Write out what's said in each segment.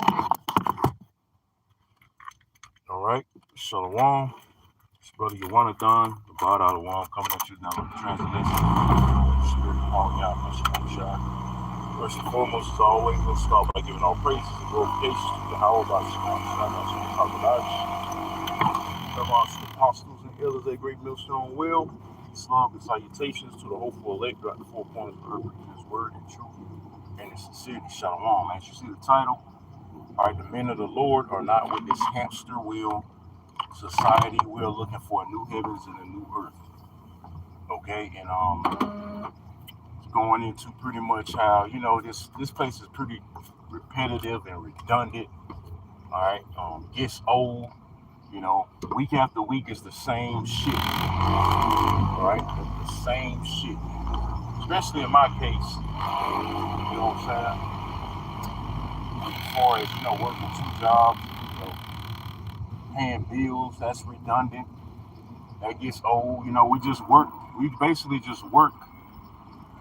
All right, Shalom. It's brother Yawanathan, the God out of One, coming at you now with the translation. Spirit calling out, Shalom Shah. First and foremost, as always, let's start by giving all praises and glorifications to Yahweh by Shalom Shah, of our apostles and elders, a great millstone will. Islam and salutations to the hopeful elect throughout the four corners of the earth, in his word and truth and his sincerity. Shalom. As you see the title, all right, the men of the Lord are not with this hamster wheel society. We are looking for a new heavens and a new earth. Okay, and going into pretty much how this place is pretty repetitive and redundant. All right, gets old. Week after week is the same shit. All right, the same shit. Especially in my case, you know what I'm saying? As far as working two jobs, paying bills, that's redundant. That gets old. We just work. We basically just work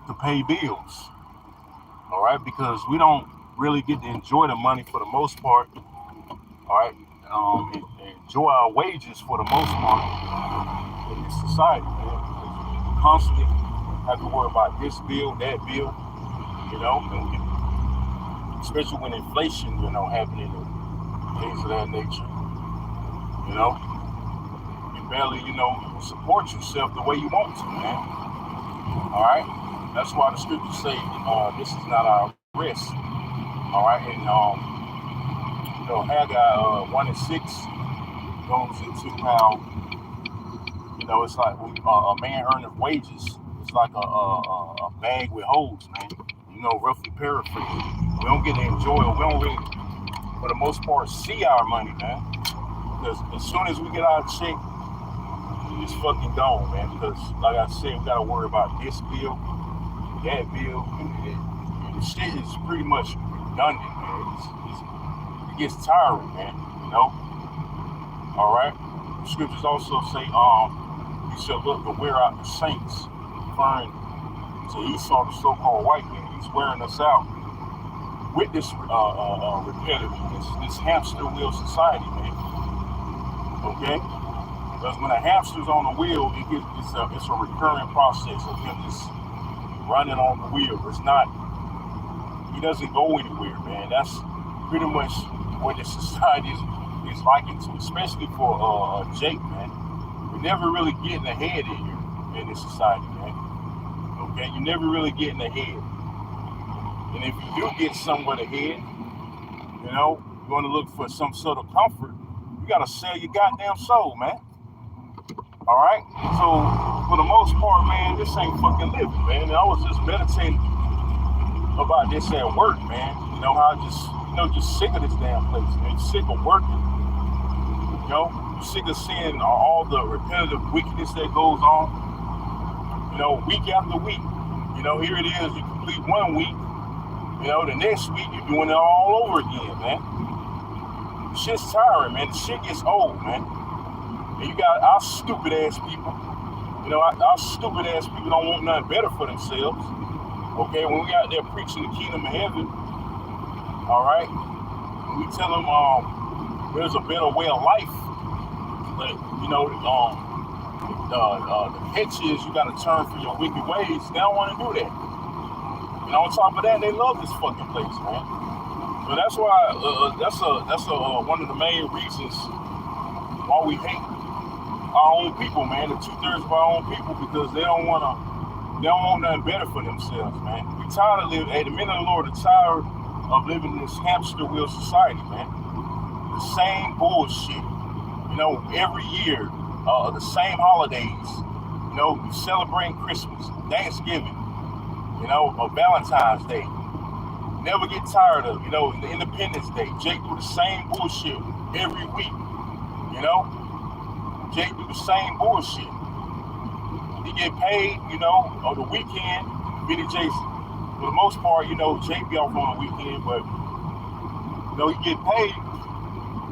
to pay bills. All right, because we don't really get to enjoy the money for the most part. All right, and enjoy our wages for the most part in this society, man. We constantly have to worry about this bill, that bill, especially when inflation, happening and things of that nature. You barely, support yourself the way you want to, man. All right, that's why the scriptures say this is not our rest. All right, and Haggai 1:6 goes into how it's like a man earning wages. It's like a bag with holes, man. Roughly paraphrased. We don't get to enjoy it. We don't really, for the most part, see our money, man. Because as soon as we get our check, it's fucking gone, man. Because like I said, we gotta worry about this bill, that bill, and the shit is pretty much redundant, man. It gets tiring, man. All right. The scriptures also say, "You shall look to wear out the saints," referring to Esau, the so-called white man. He's wearing us out with this repetitive, this hamster wheel society, man. Okay. Because when a hamster's on the wheel, it's a recurring process of him just running on the wheel. It's not, he doesn't go anywhere, man. That's pretty much what this society is likened to, especially for Jake, man. We're never really getting ahead in here in this society, man. Okay, you're never really getting ahead. And if you do get somewhat ahead, you're going to look for some sort of comfort. You got to sell your goddamn soul, man. All right? So, for the most part, man, this ain't fucking living, man. And I was just meditating about this at work, man. How I just sick of this damn place, man. Sick of working. Sick of seeing all the repetitive wickedness that goes on. Week after week. Here it is, you complete 1 week. The next week you're doing it all over again, man. Shit's tiring, man. The shit gets old, man. And you got our stupid ass people. Our stupid ass people don't want nothing better for themselves. Okay, when we out there preaching the kingdom of heaven, all right, we tell them there's a better way of life. But the catch is you got to turn from your wicked ways. They don't want to do that. And on top of that, they love this fucking place, man. So that's why that's one of the main reasons why we hate our own people, man. The 2/3 of our own people, because they don't want nothing better for themselves, man. We tired of living. Hey, the men of the Lord are tired of living in this hamster wheel society, man. The same bullshit. Every year, the same holidays. You celebrate Christmas, Thanksgiving, Valentine's Day. Never get tired of, the Independence Day. Jake do the same bullshit every week. Jake do the same bullshit. He get paid, on the weekend. Billy Jason, for the most part, Jake be off on the weekend, but he get paid.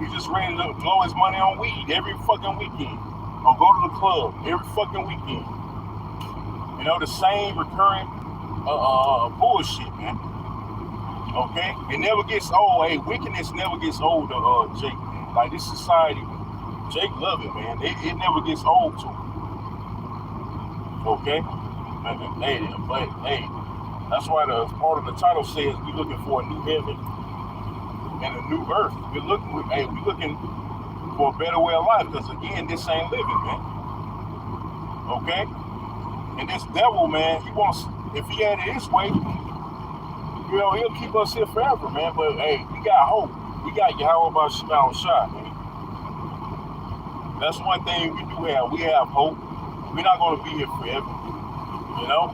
He's just ready to blow his money on weed every fucking weekend, or go to the club every fucking weekend. The same recurring bullshit, man. Okay? It never gets old. Hey, wickedness never gets old, Jake. Like this society, Jake love it, man. It never gets old to him. Okay? But hey, that's why the part of the title says we looking for a new heaven and a new earth. We looking for a better way of life, because again, this ain't living, man. Okay? And this devil, man, he wants, if he had it his way, he'll keep us here forever, man. But hey, we got hope. We got Yahweh Shema Shai, man. That's one thing we do have. We have hope. We're not going to be here forever, you know?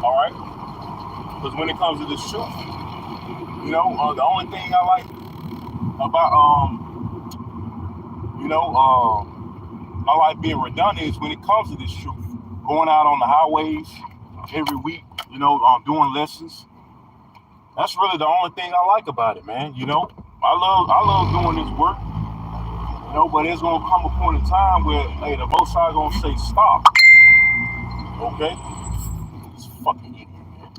All right? Because when it comes to this truth, the only thing I like about, I like being redundant is when it comes to this truth. Going out on the highways every week, doing lessons. That's really the only thing I like about it, man. I love doing this work. But there's gonna come a point in time where, hey, the Most High gonna say stop. Okay? This fucking idiot, man.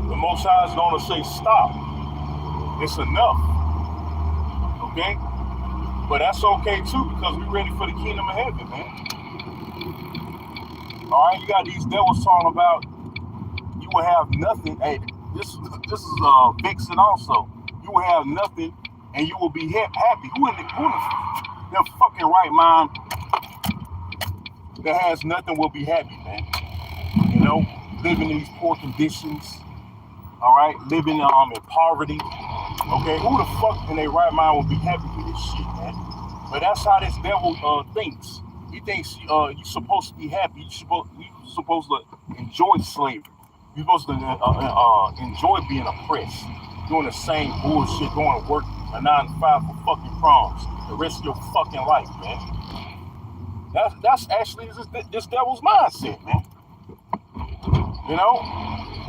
The Most High is gonna say stop. It's enough. Okay? But that's okay too, because we're ready for the kingdom of heaven, man. All right, you got these devils talking about you will have nothing. Hey, this is Vixen also. You will have nothing, and you will be happy. Who in their fucking right mind that has nothing will be happy, man? Living in these poor conditions. All right, living in poverty. Okay, who the fuck in their right mind will be happy with this shit, man? But that's how this devil thinks. He thinks you're supposed to be happy. You're supposed to enjoy slavery. You're supposed to enjoy being oppressed, doing the same bullshit, going to work a 9 to 5 for fucking crumbs the rest of your fucking life, man. That's actually this devil's mindset, man.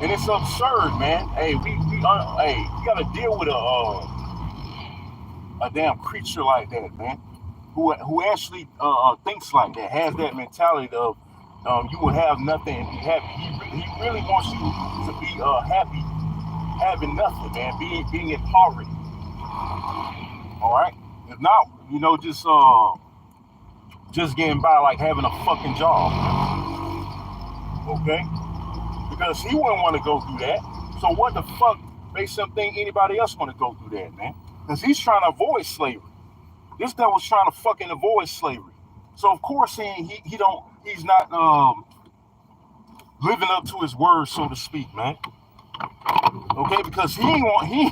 And it's absurd, man. Hey, we gotta deal with a damn creature like that, man, who actually thinks like that, has that mentality of you will have nothing and be happy. He really wants you to be happy having nothing, man, being in poverty. All right, if not, just getting by like having a fucking job, okay? Because he wouldn't want to go through that. So what the fuck makes him think anybody else want to go through that, man? Because he's trying to avoid slavery. This devil's trying to fucking avoid slavery. So of course he's not living up to his word, so to speak, man. Okay, because he ain't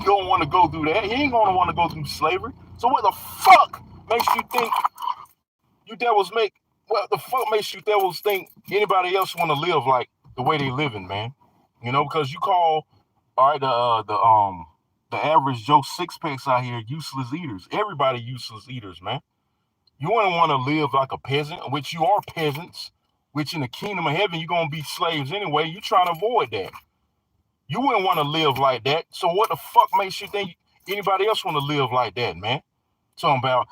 gonna want to go through that. He ain't gonna want to go through slavery. So what the fuck makes you think what the fuck makes you devils think anybody else want to live like the way they living, man? Because you call, all right, the average Joe six packs out here useless eaters. Everybody useless eaters, man. You wouldn't want to live like a peasant, which you are peasants, which in the kingdom of heaven you're gonna be slaves anyway. You trying to avoid that. You wouldn't want to live like that. So what the fuck makes you think anybody else want to live like that, man? Talking about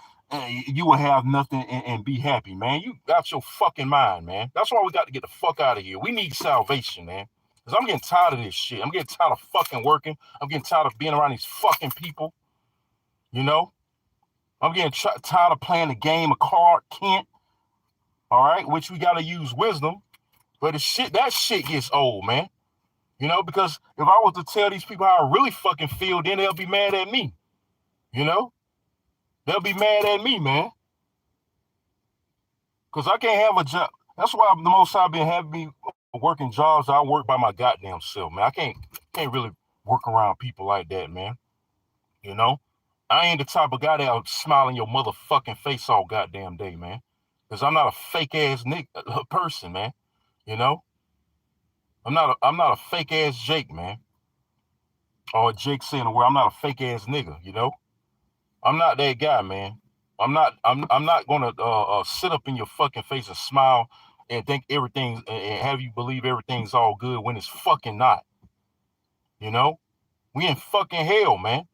you will have nothing and be happy, man. You got your fucking mind, man. That's why we got to get the fuck out of here. We need salvation, man. Because I'm getting tired of this shit. I'm getting tired of fucking working. I'm getting tired of being around these fucking people. I'm getting tired of playing the game of Clark Kent. All right, which we got to use wisdom. But that shit gets old, man. Because if I was to tell these people how I really fucking feel, then they'll be mad at me. They'll be mad at me, man. Because I can't have a job. That's why the Most High been having me working jobs. I work by my goddamn self, man. I can't really work around people like that, man. I ain't the type of guy that'll smile in your motherfucking face all goddamn day, man. Because I'm not a fake ass person, man. I'm not a fake ass Jake, man. Or Jake saying the word, I'm not a fake ass nigga, I'm not that guy, man. I'm not gonna sit up in your fucking face and smile and think everything's and have you believe everything's all good when it's fucking not. We in fucking hell, man.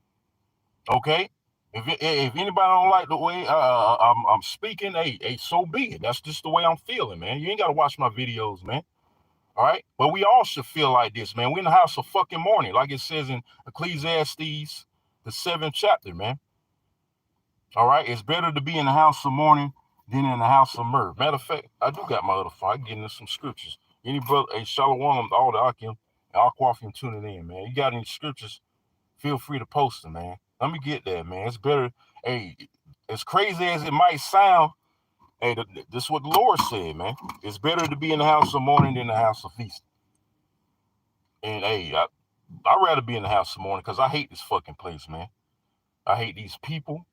Okay? If anybody don't like the way I'm speaking, hey, so be it. That's just the way I'm feeling, man. You ain't gotta watch my videos, man. All right. But we all should feel like this, man. We're in the house of fucking mourning, like it says in Ecclesiastes, the 7th chapter, man. All right. It's better to be in the house of mourning than in the house of myrrh. Matter of fact, I do got my other phone. I can get into some scriptures. Any brother, hey, Shalom, all the Akim, and Aquafium tuning in, man. You got any scriptures? Feel free to post them, man. Let me get that, man. It's better. Hey, as crazy as it might sound, hey, this is what the Lord said, man. It's better to be in the house of mourning than the house of feasting. And hey, I'd rather be in the house of mourning because I hate this fucking place, man. I hate these people.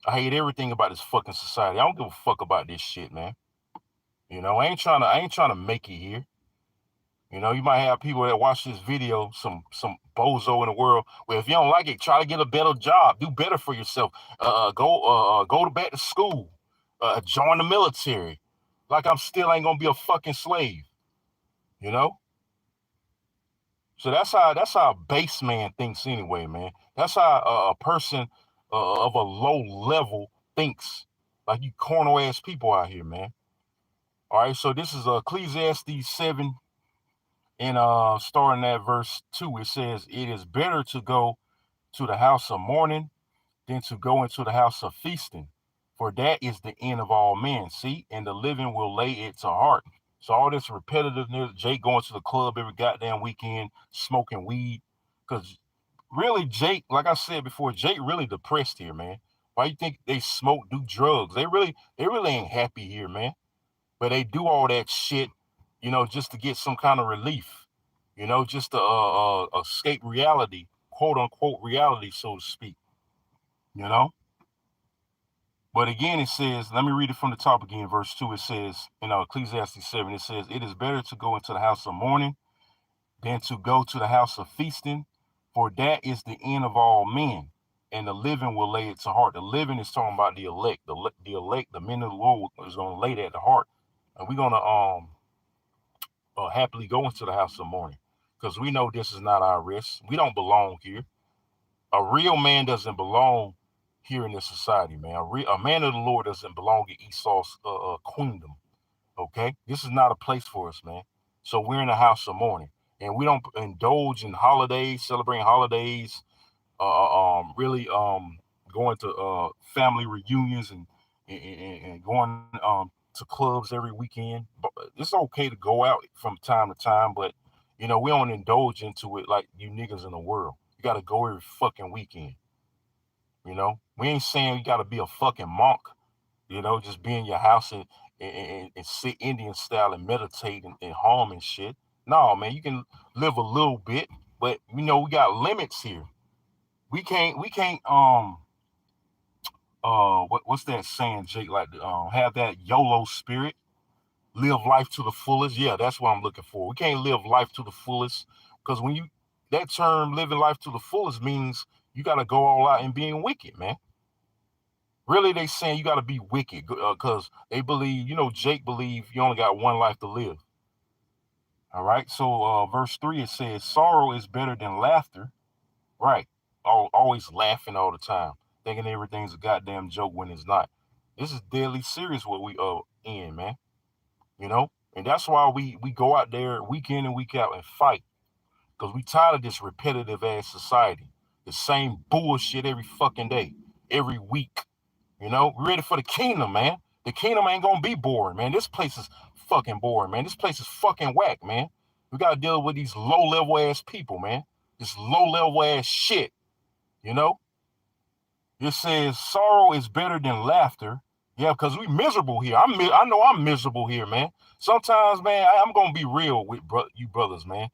I hate everything about this fucking society. I don't give a fuck about this shit, man. You know, I ain't trying to make it here. You know, you might have people that watch this video, some bozo in the world. Well, if you don't like it, try to get a better job, do better for yourself. Go back to school, join the military. Like I'm still ain't gonna be a fucking slave. You know. So that's how a base man thinks anyway, man. That's how a person of a low level thinks. Like you corner ass people out here, man. All right, so this is Ecclesiastes 7, and starting at verse 2, it says, "It is better to go to the house of mourning than to go into the house of feasting, for that is the end of all men. See, and the living will lay it to heart." So all this repetitiveness, Jake going to the club every goddamn weekend, smoking weed, because really, Jake, like I said before, Jake really depressed here, man. Why you think they smoke, do drugs? They really ain't happy here, man. But they do all that shit, you know, just to get some kind of relief, you know, just to escape reality, quote unquote reality, so to speak, you know. But again, it says, let me read it from the top again, verse 2. It says, in Ecclesiastes 7, it says, "It is better to go into the house of mourning than to go to the house of feasting, for that is the end of all men, and the living will lay it to heart." The living is talking about the elect. The elect, the men of the Lord is going to lay that to heart. And we're going to happily go into the house of mourning because we know this is not our rest. We don't belong here. A real man doesn't belong here in this society, man. A man of the Lord doesn't belong in Esau's queendom. Okay, this is not a place for us, man. So we're in a house of mourning, and we don't indulge in holidays, celebrating holidays, really going to family reunions and going to clubs every weekend. But it's okay to go out from time to time, but you know we don't indulge into it like you niggas in the world. You got to go every fucking weekend. You know, we ain't saying you got to be a fucking monk. You know, just be in your house and sit Indian style and meditate and hum and shit. No, man, you can live a little bit, but you know we got limits here. We can't what's that saying, Jake? Like have that YOLO spirit, live life to the fullest. Yeah, that's what I'm looking for. We can't live life to the fullest because when you that term living life to the fullest means you got to go all out and being wicked, man. Really, they saying you got to be wicked because they believe, you know, Jake believe you only got one life to live. All right. So verse 3, it says, "Sorrow is better than laughter." Right. Always laughing all the time, thinking everything's a goddamn joke when it's not. This is deadly serious what we in, man. You know? And that's why we go out there week in and week out and fight. Because we tired of this repetitive ass society. The same bullshit every fucking day, every week. You know, we're ready for the kingdom, man. The kingdom ain't gonna be boring, man. This place is fucking boring, man. This place is fucking whack, man. We gotta deal with these low level ass people, man. This low level ass shit. You know, it says sorrow is better than laughter. Yeah, because we miserable here. I know I'm miserable here, man. Sometimes, man, I'm gonna be real with you brothers, man.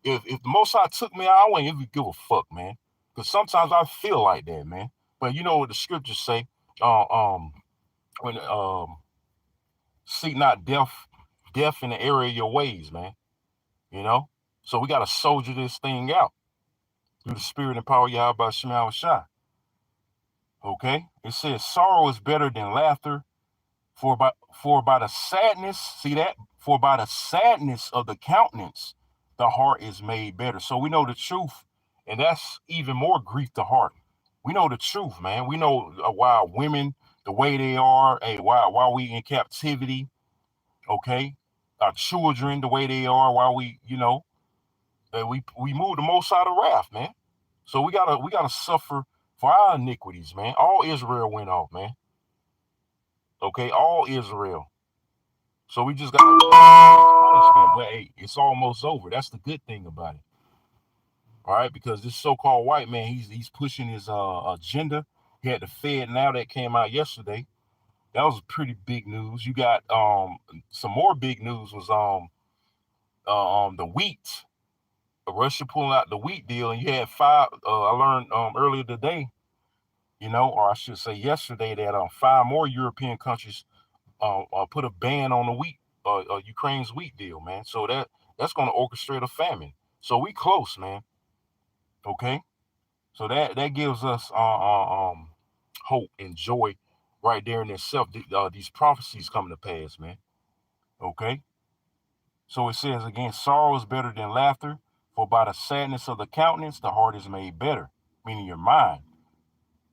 If the Most High took me, I wouldn't even give a fuck, man. Because sometimes I feel like that, man. But you know what the scriptures say? Uh, um, when seek not death in the area of your ways, man. You know, so we gotta soldier this thing out through the spirit and power of Yahweh Shema Shai. Okay, it says sorrow is better than laughter, for by the sadness, see that? For by the sadness of the countenance, the heart is made better. So we know the truth, and that's even more grief to heart. We know the truth, man. We know why women the way they are, hey, why we in captivity, okay? our children the way they are, while we move the most out of wrath, man. So we gotta suffer for our iniquities, man. All Israel went off, man. Okay, all Israel. So we just gotta punishment. But hey, it's almost over. That's the good thing about it. All right, because this so-called white man, he's pushing his agenda. He had the Fed now that came out yesterday. That was pretty big news. You got some more big news was the wheat. Russia pulling out the wheat deal, and you had five. I learned earlier today, or I should say yesterday, that five more European countries put a ban on the wheat, Ukraine's wheat deal, man. So that's going to orchestrate a famine. So we close, man. Okay, so that gives us hope and joy right there in itself. These prophecies coming to pass, man. Okay, so it says again, sorrow is better than laughter, for by the sadness of the countenance, the heart is made better, meaning your mind.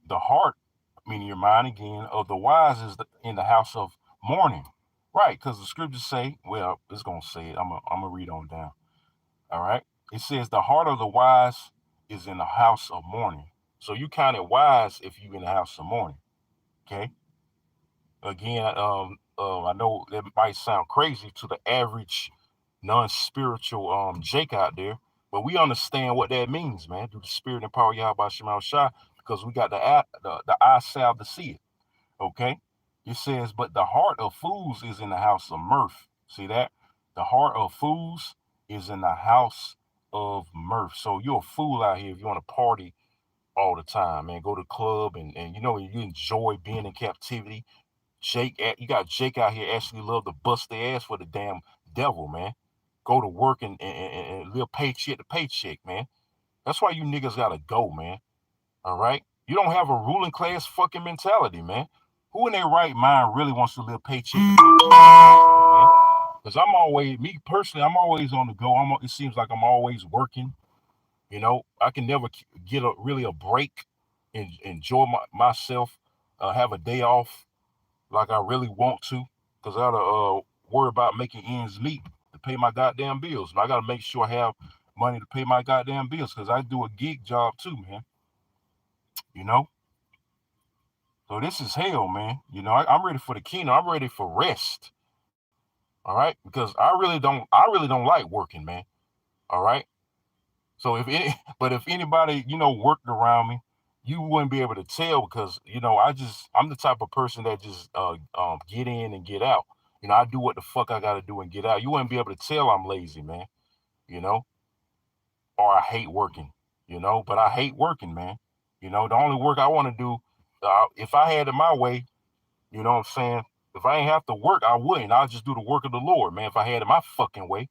The heart, meaning your mind again, of the wise is in the house of mourning. Right, because the scriptures say, well, it's going to say it. I'm going to read on down. All right. It says, the heart of the wise is in the house of mourning. So you count it wise if you're in the house of mourning. Okay. Again, I know that might sound crazy to the average non-spiritual Jake out there, but we understand what that means, man, through the spirit and power of Yahweh Shemal Shah, because we got the eye salve to see it. Okay. It says, but the heart of fools is in the house of mirth. See that? The heart of fools is in the house of mirth. So you're a fool out here if you want to party all the time, man. Go to the club and you enjoy being in captivity. You got Jake out here actually love to bust their ass for the damn devil, man. Go to work and live paycheck to paycheck, man. That's why you niggas gotta go, man. All right? You don't have a ruling class fucking mentality, man. Who in their right mind really wants to live paycheck to paycheck, man? Because me personally, I'm always on the go. It seems like I'm always working. I can never get really a break and enjoy myself, have a day off like I really want to, because I gotta worry about making ends meet to pay my goddamn bills. And I gotta make sure I have money to pay my goddamn bills, because I do a gig job too, man. You know, so this is hell, man. I'm ready for the kingdom. I'm ready for rest. All right, because I really don't like working, man. All right. So but if anybody worked around me, you wouldn't be able to tell, because I'm the type of person that just get in and get out. I do what the fuck I got to do and get out. You wouldn't be able to tell I'm lazy, man. You know, or I hate working. But I hate working, man. The only work I want to do, if I had it my way, you know what I'm saying? If I ain't have to work, I wouldn't. I'll just do the work of the Lord, man. If I had it my fucking way,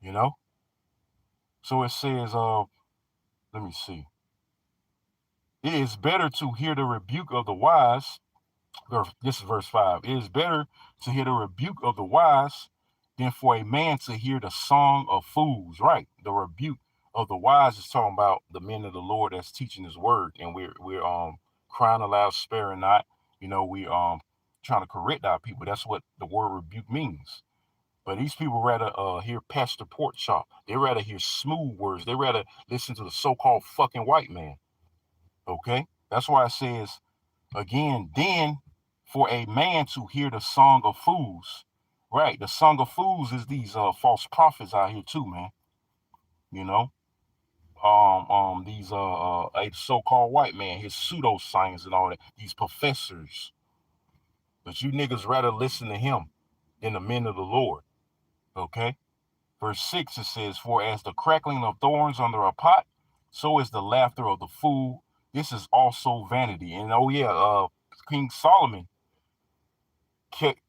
you know. So it says, let me see. It is better to hear the rebuke of the wise. This is verse 5. It is better to hear the rebuke of the wise than for a man to hear the song of fools. Right. The rebuke of the wise is talking about the men of the Lord that's teaching his word. And we're crying aloud, sparing not. We trying to correct our people. That's what the word rebuke means. But these people rather hear Pastor Pork Chop. They rather hear smooth words. They rather listen to the so-called fucking white man. Okay? That's why it says, again, then for a man to hear the song of fools. Right. The song of fools is these false prophets out here too, man. You know? These a so-called white man, his pseudoscience and all that, these professors. But you niggas rather listen to him than the men of the Lord. Okay? Verse 6, it says, for as the crackling of thorns under a pot, so is the laughter of the fool. This is also vanity. And King Solomon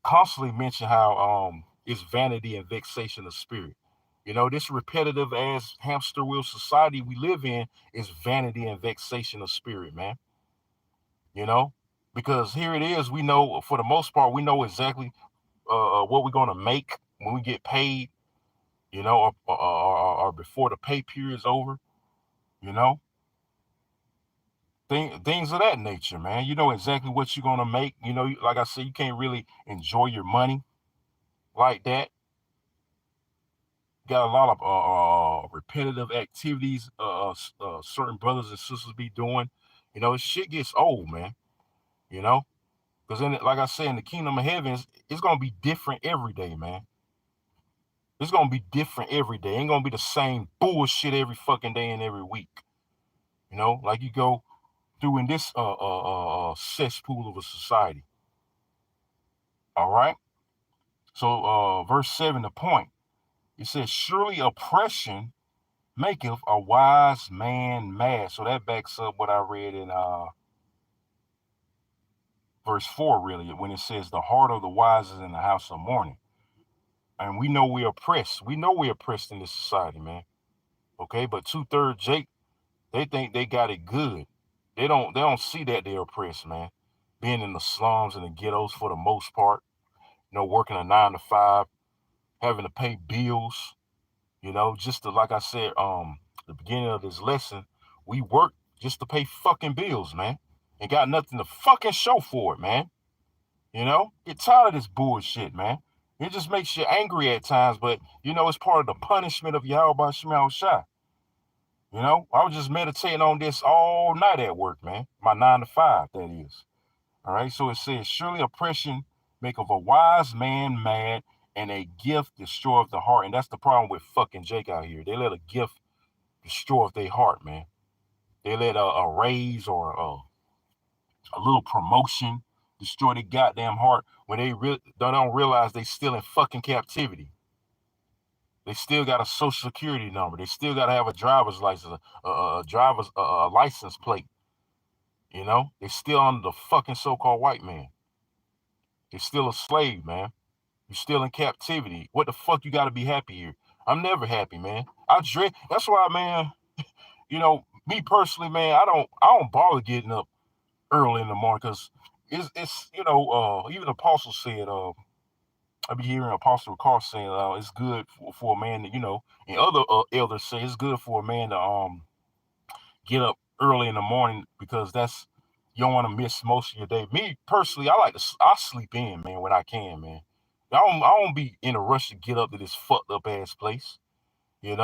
constantly mention how it's vanity and vexation of spirit. This repetitive ass hamster wheel society we live in is vanity and vexation of spirit, man. Because here it is, we know, for the most part, we know exactly what we're going to make when we get paid, or before the pay period is over, you know, things of that nature, man. You know exactly what you're going to make. Like I said, you can't really enjoy your money like that. got a lot of repetitive activities. Certain brothers and sisters be doing. Shit gets old, man. You know, because like I said, in the kingdom of heaven, it's gonna be different every day, man. It's gonna be different every day. It ain't gonna be the same bullshit every fucking day and every week. Like you go through in this cesspool of a society. All right. So verse 7, the point. It says, surely oppression maketh a wise man mad. So that backs up what I read in verse 4, really, when it says, the heart of the wise is in the house of mourning. And we know we're oppressed. We know we're oppressed in this society, man. Okay, but 2/3 Jake, they think they got it good. They don't see that they're oppressed, man. Being in the slums and the ghettos for the most part, working a 9 to 5, having to pay bills, just to, like I said, the beginning of this lesson, we work just to pay fucking bills, man. And got nothing to fucking show for it, man. Get tired of this bullshit, man. It just makes you angry at times, but it's part of the punishment of Yahweh Shema Shai. I was just meditating on this all night at work, man. My 9 to 5, that is. All right, so it says, surely oppression maketh a wise man mad, and a gift destroyeth the heart. And that's the problem with fucking Jake out here. They let a gift destroy their heart, man. They let a raise or a little promotion destroy their goddamn heart when they don't realize they still in fucking captivity. They still got a social security number. They still got to have a driver's license, a driver's license plate. They still under the fucking so-called white man. They're still a slave, man. You're still in captivity. What the fuck you got to be happy here? I'm never happy, man. That's why, man. Me personally, man, I don't bother getting up early in the morning because it's even the apostle said, I be hearing Apostle Carr saying it's good for a man to, and other elders say it's good for a man to get up early in the morning because you don't want to miss most of your day. Me personally, I sleep in, man, when I can, man. I don't be in a rush to get up to this fucked up ass place, I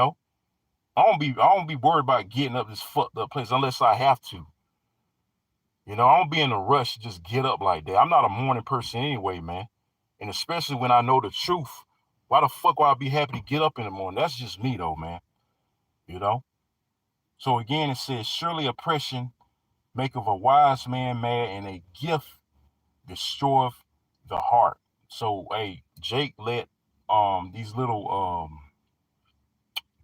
don't be worried about getting up this fucked up place unless I have to. I don't be in a rush to just get up like that. I'm not a morning person anyway, man. And especially when I know the truth, why the fuck would I be happy to get up in the morning? That's just me though, man. So again, it says, surely oppression maketh a wise man mad, and a gift destroyeth the heart. So, hey, Jake let these little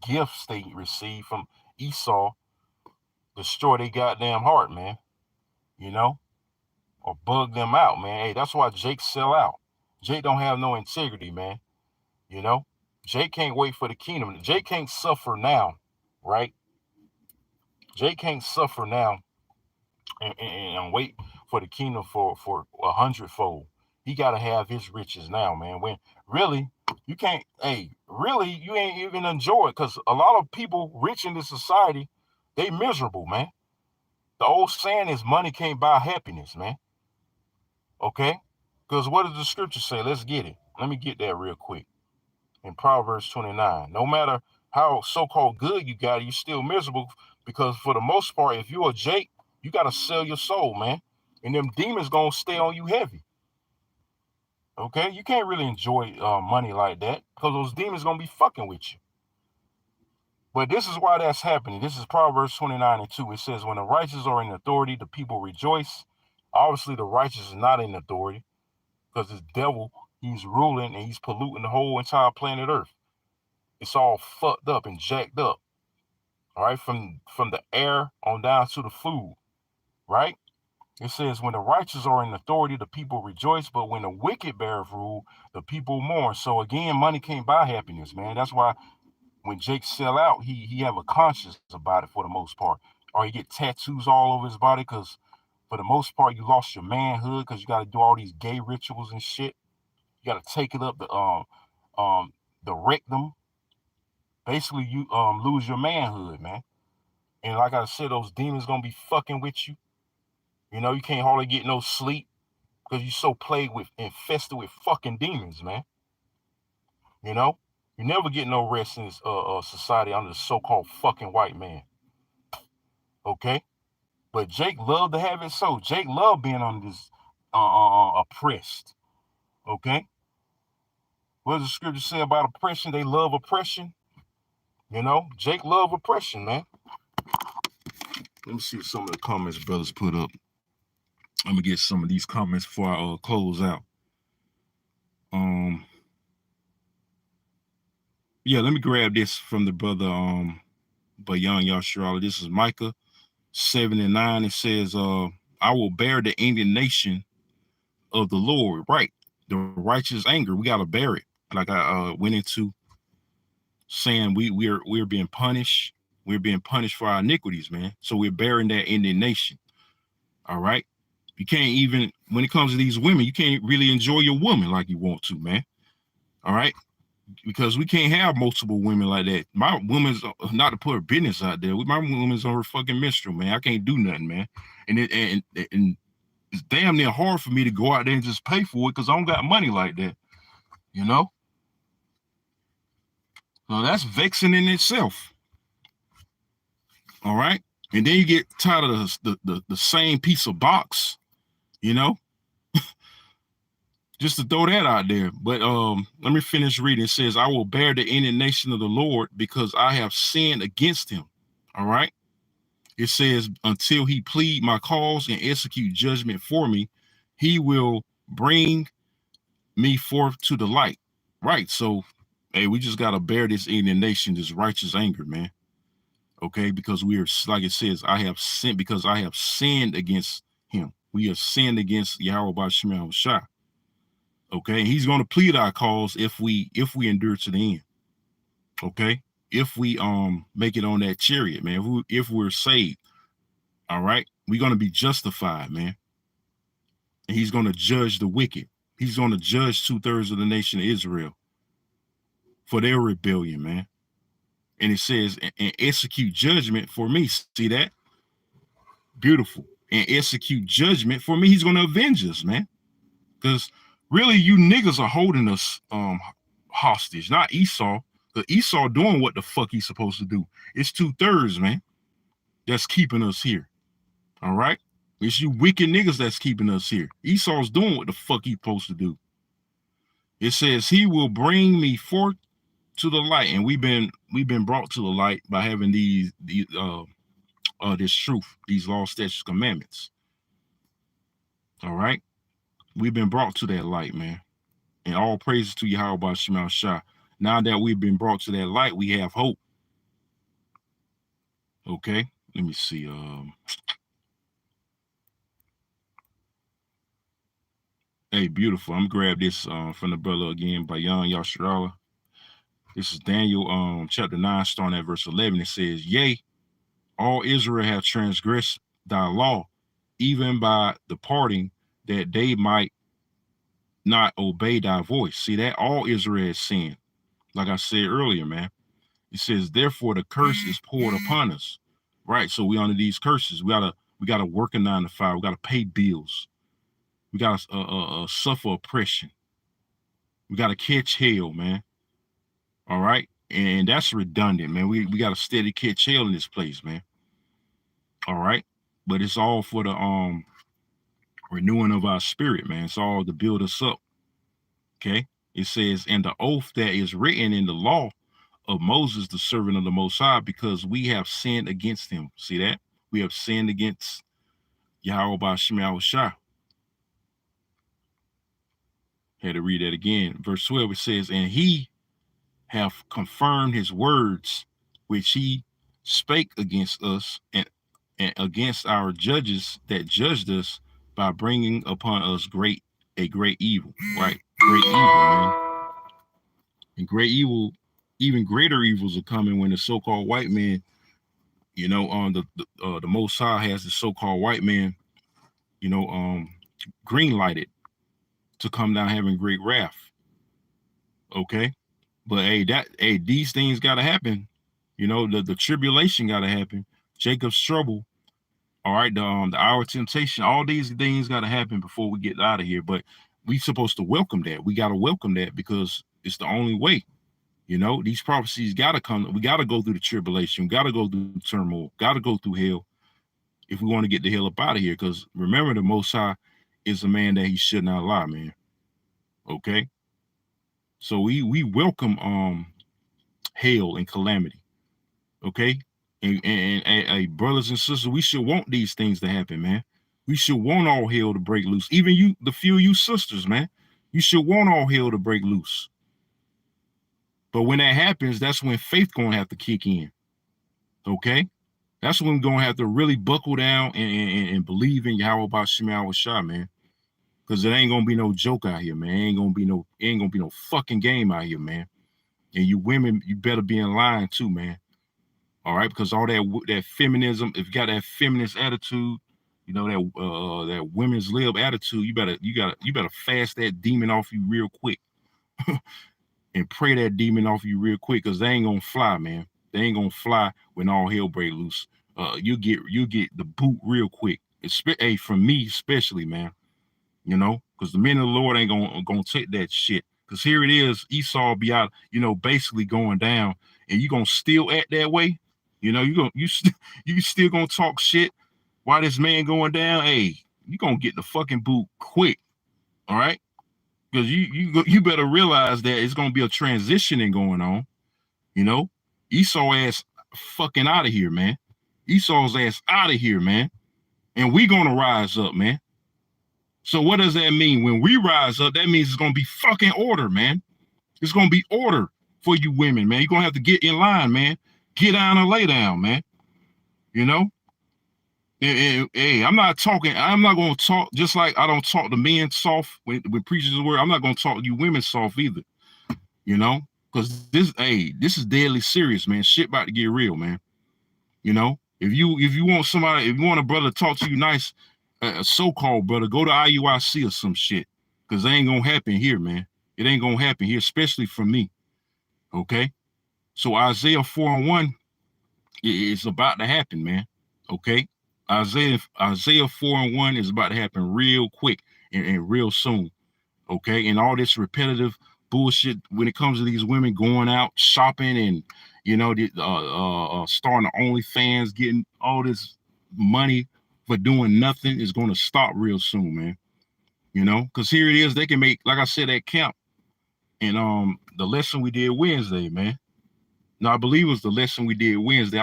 gifts they received from Esau destroy their goddamn heart, man. Or bug them out, man. Hey, that's why Jake sell out. Jake don't have no integrity, man. Jake can't wait for the kingdom. Jake can't suffer now, right? Jake can't suffer now and wait for the kingdom for 100-fold. He got to have his riches now, man. When really you can't, really you ain't even enjoy it, because a lot of people rich in this society, they miserable, man. The old saying is money can't buy happiness, man. Okay? Because what does the scripture say? Let's get it. Let me get that real quick. In Proverbs 29, no matter how so-called good you got, you're still miserable, because for the most part, if you're a Jake, you got to sell your soul, man. And them demons going to stay on you heavy. Okay? You can't really enjoy money like that, because those demons going to be fucking with you. But this is why that's happening. This is Proverbs 29:2. It says, when the righteous are in authority, the people rejoice. Obviously, the righteous is not in authority, because this devil, he's ruling and he's polluting the whole entire planet Earth. It's all fucked up and jacked up. All right, from the air on down to the food, right? It says, when the righteous are in authority, the people rejoice, but when the wicked beareth rule, the people mourn. So again, money can't buy happiness, man. That's why when Jake sell out, he have a conscience about it for the most part. Or he get tattoos all over his body, because for the most part, you lost your manhood because you got to do all these gay rituals and shit. You got to take it up the rectum. Basically, you lose your manhood, man. And like I said, those demons gonna be fucking with you. You can't hardly get no sleep because you're so plagued with, infested with fucking demons, man. You never get no rest in this society under the so-called fucking white man. Okay? But Jake loved to have it so. Jake loved being on this oppressed. Okay? What does the scripture say about oppression? They love oppression. Jake loved oppression, man. Let me see some of the comments brothers put up. I'm gonna get some of these comments before I close out. Yeah, let me grab this from the brother Bayan Yashrala. This is Micah 7 and 9. It says, I will bear the indignation of the Lord. Right. The righteous anger. We gotta bear it. Like I went into saying we're being punished. We're being punished for our iniquities, man. So we're bearing that indignation. All right. You can't even, when it comes to these women, you can't really enjoy your woman like you want to, man. All right. Because we can't have multiple women like that. My woman's, not to put her business out there, my woman's on her fucking menstrual, man. I can't do nothing, man. And it's damn near hard for me to go out there and just pay for it because I don't got money like that. So that's vexing in itself. All right. And then you get tired of the same piece of box, just to throw that out there. But let me finish reading. It says, I will bear the indignation of the Lord because I have sinned against him. All right. It says, until he plead my cause and execute judgment for me, he will bring me forth to the light. Right. So, hey, we just got to bear this indignation, this righteous anger, man. Okay. Because we are, like it says, I have sinned because I have sinned against him. We have sinned against Yahweh B'Shem Yahushua. Okay, he's going to plead our cause if we endure to the end. Okay, if we make it on that chariot, man. If we're saved, all right, we're going to be justified, man. And he's going to judge the wicked. He's going to judge 2/3 of the nation of Israel for their rebellion, man. And it says, and execute judgment for me. See that? Beautiful. And execute judgment for me. He's going to avenge us, man. Because really, you niggas are holding us hostage, not Esau. The Esau doing what the fuck he's supposed to do. It's 2/3, man, that's keeping us here. All right? It's you wicked niggas that's keeping us here. Esau's doing what the fuck he's supposed to do. It says he will bring me forth to the light, and we've been brought to the light by having this truth, these law, statutes, commandments. All right? We've been brought to that light, man. And all praises to Yahweh B'Shem Yahushua. Now that we've been brought to that light, we have hope. Okay, let me see. Hey, beautiful. I'm gonna grab this from the brother again by Bayan Yashrala. This is Daniel chapter 9, starting at verse 11. It says, yea, all Israel have transgressed thy law, even by departing, that they might not obey thy voice. See that? All Israel has sinned. Like I said earlier, man. It says, therefore the curse is poured upon us. Right. So we under these curses. We gotta work a 9 to 5. We gotta pay bills. We gotta suffer oppression. We gotta catch hell, man. All right. And that's redundant, man. We gotta steady catch hell in this place, man. All right. But it's all for the renewing of our spirit, man. It's all to build us up. Okay. It says, and the oath that is written in the law of Moses, the servant of the Most High, because we have sinned against him. See that? We have sinned against Yahweh B'Shem Yahushua. Had to read that again. Verse 12, it says, and he have confirmed his words, which he spake against us and against our judges that judged us, by bringing upon us a great evil. Right? Great evil, man. And great evil, even greater evils are coming when the so-called white man, the Most High has the so-called white man, green lighted to come down having great wrath. Okay, but these things gotta happen. The tribulation gotta happen. Jacob's trouble. All right, the hour of temptation. All these things gotta happen before we get out of here. But we supposed to welcome that. We gotta welcome that because it's the only way. You know, these prophecies got to come. We got to go through the tribulation. We got to go through turmoil. Got to go through hell if we want to get the hell up out of here. Because remember, the Most High is a man that he should not lie, man. Okay, so we welcome hail and calamity. Okay, and brothers and sisters, we should want these things to happen, man. We should want all hell to break loose. Even you, the few of you sisters, man, you should want all hell to break loose. But when that happens, that's when faith gonna have to kick in. Okay, that's when we're gonna have to really buckle down and believe in Yahweh Bashim Yahweh Shah, man. Cause it ain't gonna be no joke out here, man. It ain't gonna be no fucking game out here, man. And you women, you better be in line too, man. All right, because all that feminism, if you got that feminist attitude, you know that women's lib attitude, you better fast that demon off you real quick and pray that demon off you real quick, because they ain't gonna fly, man. They ain't gonna fly when all hell break loose. You get the boot real quick. Hey, from me especially, man. You know, because the men of the Lord ain't gonna take that shit. Because here it is, Esau be out, basically going down, and you gonna still act that way. You still gonna talk shit while this man going down. Hey, you gonna get the fucking boot quick, all right? Because you better realize that it's gonna be a transitioning going on. You know, Esau ass fucking out of here, man. Esau's ass out of here, man. And we gonna rise up, man. So what does that mean? When we rise up, that means it's gonna be fucking order, man. It's gonna be order for you women, man. You're gonna have to get in line, man. Get down and lay down, man. You know? Hey, I'm not gonna talk just like I don't talk to men soft when preachers word. I'm not gonna talk to you women soft either, you know? Because this is deadly serious, man. Shit about to get real, man. You know, if you want a brother to talk to you nice, a so-called brother, go to IUIC or some shit. Cause it ain't gonna happen here, man. It ain't gonna happen here, especially from me. Okay. So Isaiah 4:1 is about to happen, man. Okay. Isaiah 4:1 is about to happen real quick and real soon. Okay. And all this repetitive bullshit when it comes to these women going out shopping and starting OnlyFans, getting all this money for doing nothing is going to stop real soon, man. You know, because here it is, they can make, like I said, at camp, and the lesson we did Wednesday, man. No, I believe it was the lesson we did Wednesday.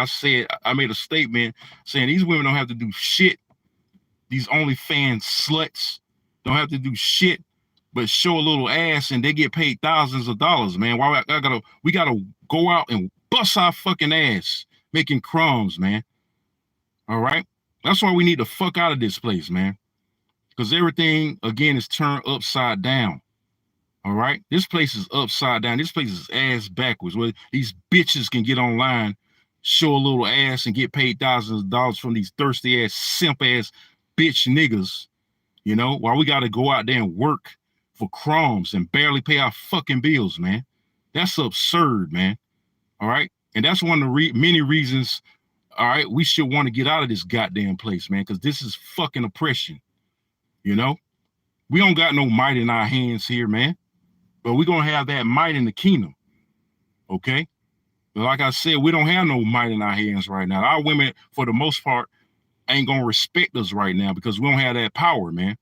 I made a statement saying these women don't have to do shit. These OnlyFans sluts don't have to do shit but show a little ass, and they get paid thousands of dollars, man. Why we gotta go out and bust our fucking ass making crumbs, man. All right, that's why we need to fuck out of this place, man. Because everything again is turned upside down. All right, this place is upside down. This place is ass backwards. Where these bitches can get online, show a little ass, and get paid thousands of dollars from these thirsty ass, simp ass bitch niggas. You know, while we got to go out there and work for crumbs and barely pay our fucking bills, man. That's absurd, man. All right. And that's one of the many reasons, all right, we should want to get out of this goddamn place, man, because this is fucking oppression. You know, we don't got no might in our hands here, man, but we're going to have that might in the kingdom. Okay. But like I said, we don't have no might in our hands right now. Our women, for the most part, ain't going to respect us right now because we don't have that power, man.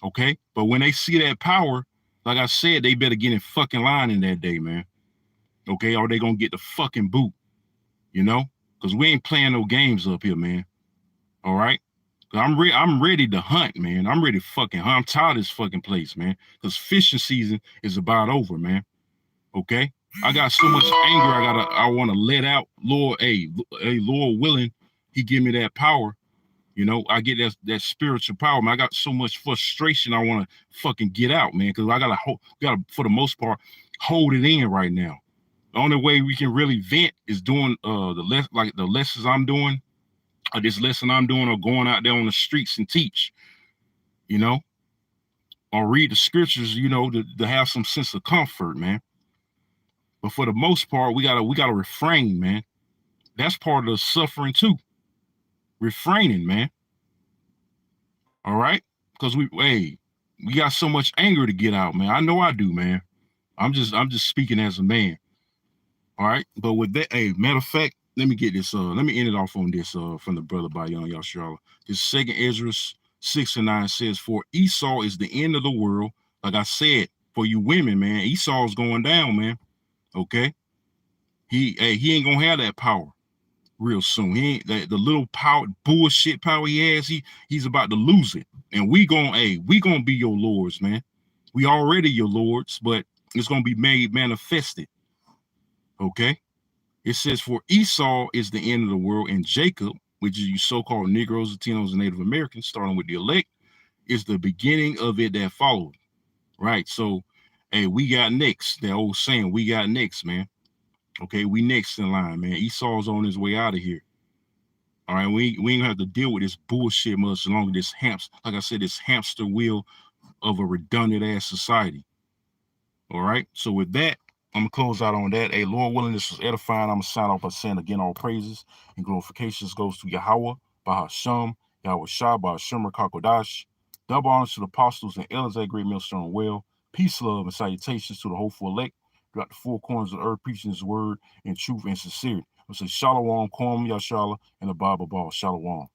Okay. But when they see that power, like I said, they better get in fucking line in that day, man. Okay. Or they going to get the fucking boot, you know, because we ain't playing no games up here, man. All right. I'm ready to hunt, man. I'm ready to fucking hunt. I'm tired of this fucking place, man. Because fishing season is about over, man. Okay. I got so much anger I want to let out. Lord, Lord willing, he give me that power. You know, I get that spiritual power, man. I got so much frustration I want to fucking get out, man, because I gotta for the most part hold it in right now. The only way we can really vent is doing the lessons I'm doing, or this lesson I'm doing, or going out there on the streets and teach, you know, or read the scriptures, you know, to have some sense of comfort, man. But for the most part, we gotta refrain, man. That's part of the suffering too. Refraining, man. All right, because we got so much anger to get out, man. I know I do, man. I'm just speaking as a man. All right. But with that, hey, matter of fact, let me get this. Let me end it off on this. From the brother by Young Yasharala. This second Ezra 6:9 says, "For Esau is the end of the world." Like I said, for you women, man, Esau's going down, man. Okay. He ain't gonna have that power real soon. He ain't the little power bullshit power he has. He's about to lose it. And we gonna be your lords, man. We already your lords, but it's gonna be made manifested. Okay. It says, "For Esau is the end of the world, and Jacob, which is you so-called Negroes, Latinos, and Native Americans, starting with the elect, is the beginning of it that followed." Right. So, hey, we got next. That old saying, we got next, man. Okay, we next in line, man. Esau's on his way out of here. All right, we ain't gonna have to deal with this bullshit much longer. This like I said, this hamster wheel of a redundant ass society. All right. So with that, I'm gonna close out on that. Hey, Lord willing, this was edifying. I'm gonna sign off by saying again, all praises and glorifications goes to Yahweh, Bahasham, Yahweh Shah, Bahasham, Kakodash. Double honors to the apostles and elders at Great Millstone Well. Peace, love, and salutations to the hopeful elect throughout the four corners of the earth, preaching his word in truth and sincerity. I say Shalom, Kwam, Yashala, and the Bible Ball. Shalom.